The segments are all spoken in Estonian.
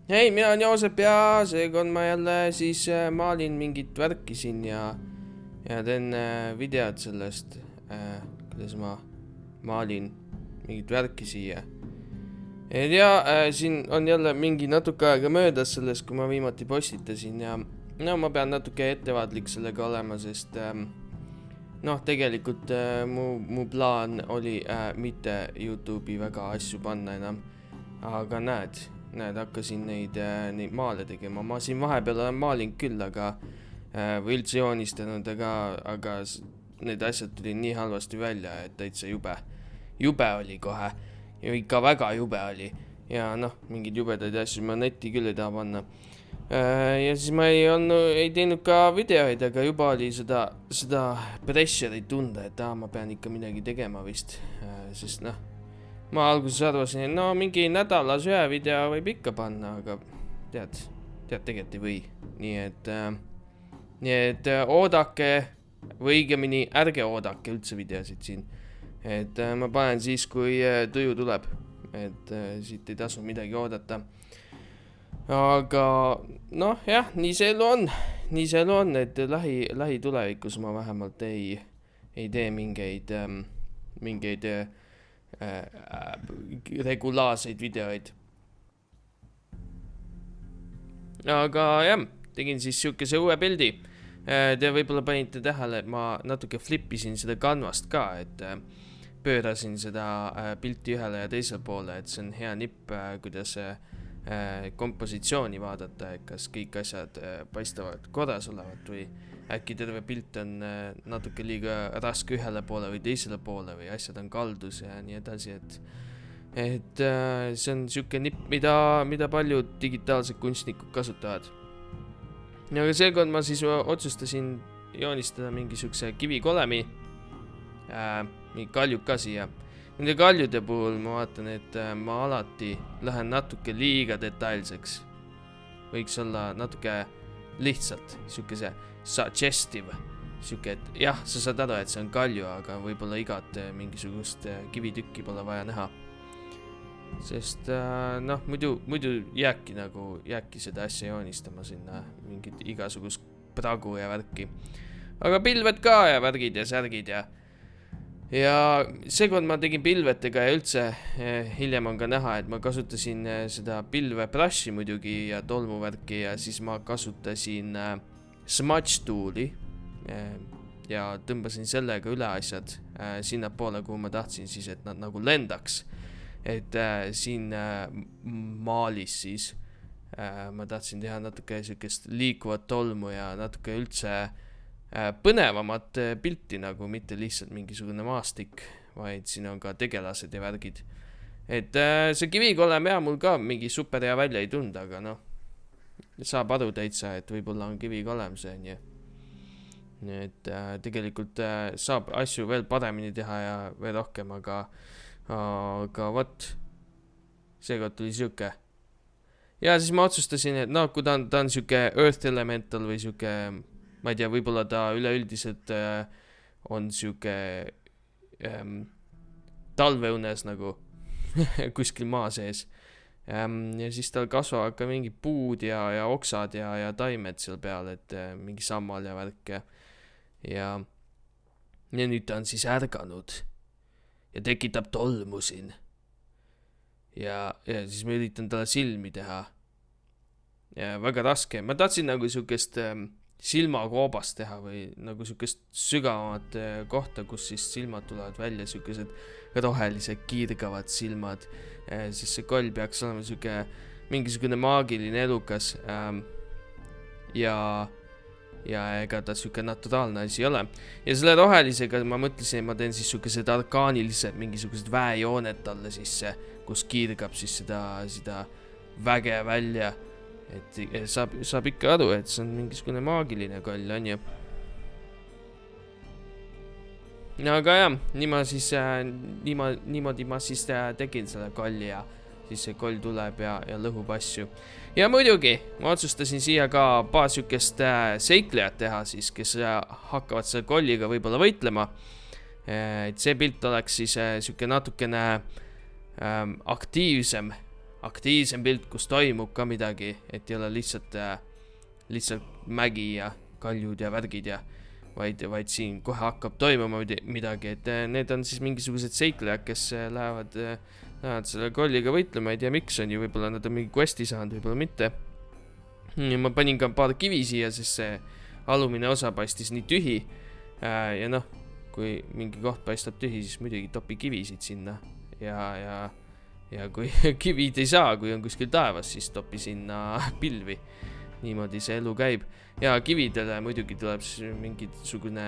Hei, mina olen Joosep ja seekord ma jälle siis maalin mingit värki siin ja teen videot sellest, kuidas ma maalin mingit värki siia. Et ja siin on jälle mingi natuke aega möödas sellest, kui ma viimati postitasin ja no ma pean natuke ettevaatlik sellega olema, sest noh, tegelikult mu plaan oli mitte YouTube'i väga asju panna enam, aga näed, hakkasin neid maale tegema. Ma siin vahepeal olen maalinud küll, või üldse joonistanud, aga need asjad tulid nii halvasti välja, et täitsa jube oli kohe. Ja ikka väga jube oli. Ja noh, mingid jubedaid asju ma netti küll ei taha panna. Ja siis ma ei teinud ka videoid, aga juba oli seda pressure'it tunda, et ma pean ikka midagi tegema vist. Sest noh, ma alguses arvasin, et no mingi nädalas ühe video võib ikka panna, aga tead tegelikult ei või. Nii et oodake, või õigemini ärge oodake üldse videosid siin. Et ma panen siis, kui tuju tuleb, et siit ei tasu midagi oodata. Aga noh jah, nii see elu on, et lähitulevikus ma vähemalt ei tee mingeid regulaarseid videoid. Aga jah, tegin siis siukese uue pildi. Te võib-olla panite tähele, et ma natuke flippisin seda kanvast ka, et pöörasin seda pilti ühele ja teisele poole, et see on hea nipp, kuidas kompositsiooni vaadata, et kas kõik asjad paistavad korras olevat või äkki terve pilt on natuke liiga raske ühele poole või teisele poole või asjad on kaldus ja nii edasi, et see on siuke nipp, mida paljud digitaalsed kunstnikud kasutavad. Aga seekord ma siis otsustasin joonistada mingi siukse kivikolemi, mingi kaljud ka siia. Nende kaljude puhul ma vaatan, et ma alati lähen natuke liiga detailseks. Võiks olla natuke lihtsalt siukese suggestive. Siuke, et jah, sa saad aru, et see on kalju, aga võib-olla igat mingisugust kivitükki pole vaja näha. Sest noh, muidu jääbki seda asja joonistama sinna mingid igasugust pragu ja värki. Aga pilved ka ja värgid ja särgid ja seekord ma tegin pilvetega ja üldse hiljem on ka näha, et ma kasutasin seda pilvebrushi muidugi ja tolmuvärki ja siis ma kasutasin smudge tool'i ja tõmbasin sellega üle asjad sinnapoole, kuhu ma tahtsin siis, et nad nagu lendaks. Et siin maalis siis ma tahtsin teha natuke siukest liikuvat tolmu ja natuke üldse põnevamat pilti, nagu mitte lihtsalt mingisugune maastik, vaid siin on ka tegelased ja värgid. Et see kivikolem mul ka mingi super hea välja ei tunda, aga noh, saab aru täitsa, et võib-olla on kivikolem see, nii. Et tegelikult saab asju veel paremini teha ja veel rohkem, aga vot, seekord tuli siuke. Ja siis ma otsustasin, et no, kui ta on siuke earth elemental või siuke, ma ei tea, võib-olla ta üleüldiselt on siuke talveunes nagu kuskil maa sees. Ja siis tal kasvavad ka mingid puud ja oksad ja taimed seal peal, et mingi sammal ja värk ja nüüd ta on siis ärganud ja tekitab tolmu siin. Ja siis ma üritan talle silmi teha. Ja väga raske. Ma tahtsin nagu siukest silmakoobast teha või nagu siukest sügavamat kohta, kus siis silmad tulevad välja, siukesed rohelised kiirgavad silmad. Siis see koll peaks olema siuke mingisugune maagiline elukas ja ega ta siuke naturaalne asi ei ole. Ja selle rohelisega ma mõtlesin, et ma teen siis siukesed arkaanilised mingisugused väejooned talle sisse, kus kiirgab siis seda väge välja. Et saab ikka aru, et see on mingisugune maagiline koll, on ju. Aga jah, niimoodi ma siis tegin selle kolli ja siis see koll tuleb ja lõhub asju. Ja muidugi, ma otsustasin siia ka paar siukest seiklejat teha siis, kes hakkavad selle kolliga võib-olla võitlema. Et see pilt oleks siis siuke natukene aktiivsem aktiivsem pilt, kus toimub ka midagi, et ei ole lihtsalt mägi ja kaljud ja värgid ja vaid siin kohe hakkab toimuma midagi, et need on siis mingisugused seiklejad, kes lähevad selle kolliga võitlema, ei tea miks on ju, võib-olla nad on mingi questi saanud, võib-olla mitte. Ma panin ka paar kivi siia, sest see alumine osa paistis nii tühi ja noh, kui mingi koht paistab tühi, siis muidugi topi kivisid sinna ja kui kivid ei saa, kui on kuskil taevas, siis topi sinna pilvi. Niimoodi see elu käib. Ja kividele muidugi tuleb mingisugune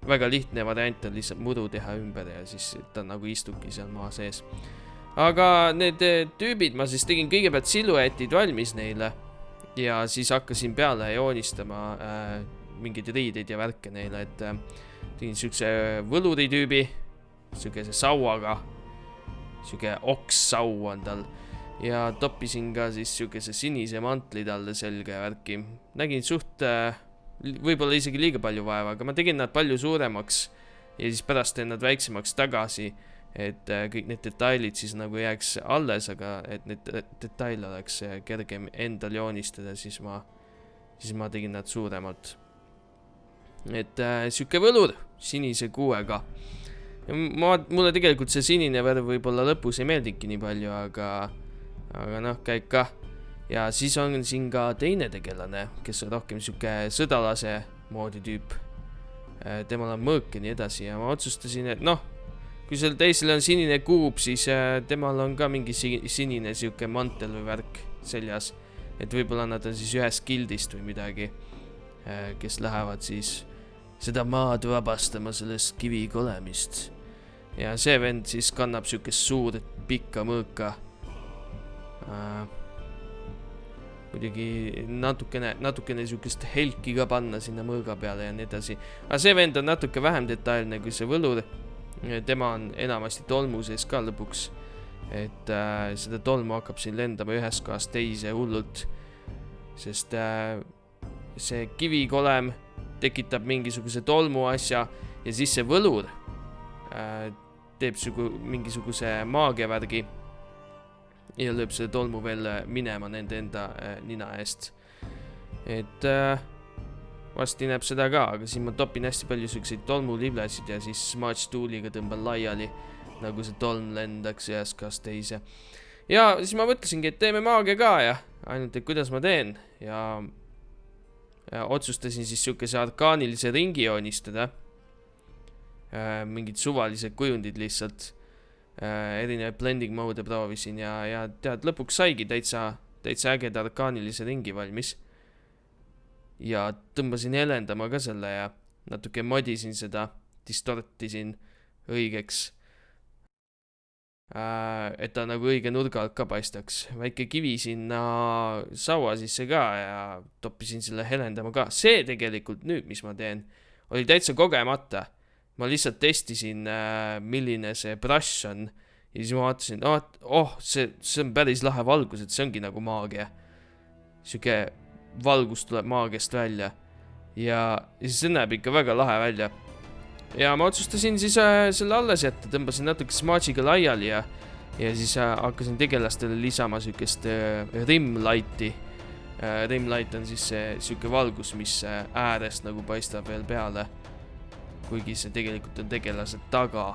väga lihtne variant on lihtsalt muru teha ümber ja siis ta nagu istubki seal maa sees. Aga need tüübid ma siis tegin kõigepealt siluetid valmis neile ja siis hakkasin peale joonistama mingeid riideid ja värke neile, et tegin siukse võluri tüübi, siukese sauaga, siuke okssau on tal. Ja toppisin ka siis siukese sinise mantli talle selge värki. Nägin suht, võib-olla isegi liiga palju vaeva, aga ma tegin nad palju suuremaks ja siis pärast teen nad väiksemaks tagasi, et kõik need detailid siis nagu jääks alles, aga et need detail oleks kergem endal joonistada, siis ma tegin nad suuremalt. Et siuke võlur sinise kuuega. Mulle tegelikult see sinine värv võib-olla lõpus ei meeldingi nii palju, aga noh, käib ka. Ja siis on siin ka teine tegelane, kes on rohkem siuke sõdalase moodi tüüp. Temal on mõõk ja nii edasi ja ma otsustasin, et noh, kui seal teisel on sinine kuub, siis temal on ka mingi sinine siuke mantel või värk seljas. Et võib-olla nad on siis ühes gildist või midagi, kes lähevad siis seda maad vabastama sellest kivikolemist. Ja see vend siis kannab siukest suurt pikka mõõka. Muidugi natukene siukest helki ka panna sinna mõõga peale ja nii edasi. Aga see vend on natuke vähem detailne kui see võlur. Tema on enamasti tolmu sees ka lõpuks. Et seda tolmu hakkab siin lendama ühes kohast teise hullult. Sest see kivikolem tekitab mingisuguse tolmu asja ja siis see võlur teeb mingisuguse maagiavärgi ja lööb selle tolmu veel minema nende enda nina eest. Et vasti näeb seda ka, aga siin ma topin hästi palju selliseid tolmuliblesid ja siis smudge tooliga tõmban laiali, nagu see tolm lendaks ühest kohast teise. Ja siis ma mõtlesingi, et teeme maagia ka ja ainult, et kuidas ma teen ja otsustasin siis siukese arkaanilise ringi joonistada. Mingid suvalised kujundid lihtsalt. Erinevaid blending mode proovisin ja tead, lõpuks saigi täitsa ägeda arkaanilise ringi valmis. Ja tõmbasin helendama ka selle ja natuke modisin seda, distortisin õigeks. Et ta nagu õige nurga alt ka paistaks. Väike kivi sinna saua sisse ka ja toppisin selle helendama ka. See tegelikult nüüd, mis ma teen, oli täitsa kogemata. Ma lihtsalt testisin, milline see brush on ja siis ma vaatasin, see on päris lahe valgus, et see ongi nagu maagia. Siuke valgus tuleb maagiast välja ja siis see näeb ikka väga lahe välja. Ja ma otsustasin siis selle alles jätta, tõmbasin natuke smudge'iga laiali ja siis hakkasin tegelastele lisama siukest rimlighti. Rimlight on siis siuke valgus, mis äärest nagu paistab veel peale, kuigi see tegelikult on tegelased taga.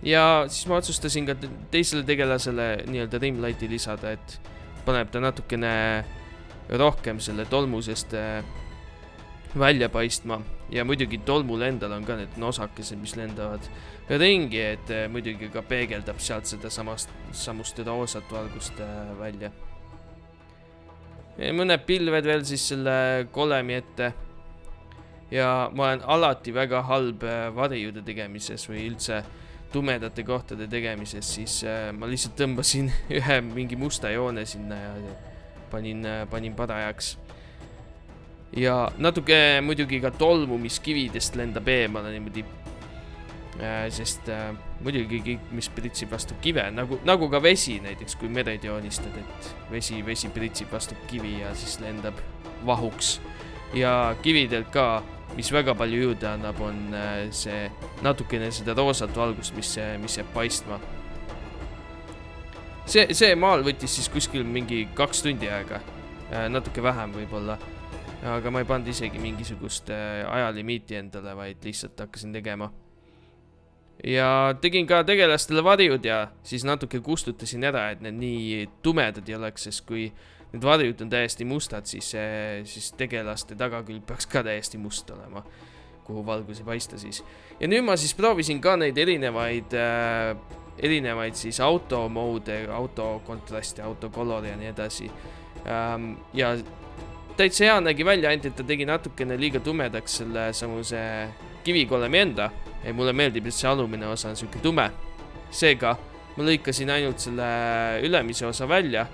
Ja siis ma otsustasin ka teisele tegelasele nii-öelda rimlighti lisada, et paneb ta natukene rohkem selle tolmusest välja paistma. Ja muidugi tolmul endal on ka need nosakesed, mis lendavad ringi, et muidugi ka peegeldab sealt seda samust roosat valgust välja. Ja mõned pilved veel siis selle kolemi ette. Ja ma olen alati väga halb varjude tegemises või üldse tumedate kohtade tegemises, siis ma lihtsalt tõmbasin ühe mingi musta joone sinna ja panin parajaks. Ja natuke muidugi ka tolmu, mis kividest lendab eemale niimoodi, sest muidugi kõik, mis pritsib vastu kive, nagu ka vesi näiteks, kui mered joonistad, et vesi pritsib vastu kivi ja siis lendab vahuks. Ja kividelt ka, mis väga palju juurde annab, on see natukene seda roosat valgust, mis jääb paistma. see maal võttis siis kuskil mingi 2 tundi aega, natuke vähem võib-olla, aga ma ei pannud isegi mingisugust ajalimiiti endale, vaid lihtsalt hakkasin tegema. Ja tegin ka tegelastele varjud ja siis natuke kustutasin ära, et need nii tumedad ei oleks, sest kui need varjud on täiesti mustad, siis tegelaste tagakülg peaks ka täiesti must olema, kuhu valgus ei paista siis. Ja nüüd ma siis proovisin ka neid erinevaid siis automoode, autokontrasti, autokolor ja nii edasi. Ja täitsa hea nägi välja, ainult et ta tegi natukene liiga tumedaks selle samuse kivikolemi enda. Ja mulle meeldib, et see alumine osa on selline tume. Seega ma lõikasin ainult selle ülemise osa välja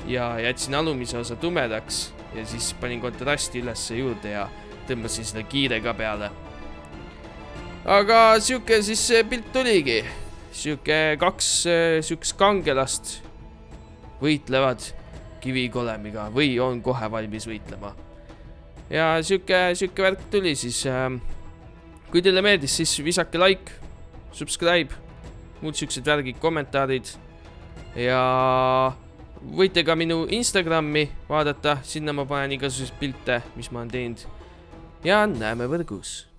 ja jätsin alumise osa tumedaks ja siis panin kontrasti ülesse juurde ja tõmbasin selle kiire ka peale. Aga siuke siis see pilt tuligi. Siuke 2 siukest kangelast võitlevad kivikolemiga või on kohe valmis võitlema. Ja siuke värk tuli siis. Kui teile meeldis, siis visake like, subscribe, muud siuksed värgid, kommentaarid ja võite ka minu Instagrami vaadata, sinna ma panen igasuguseid pilte, mis ma olen teinud ja näeme võrgus.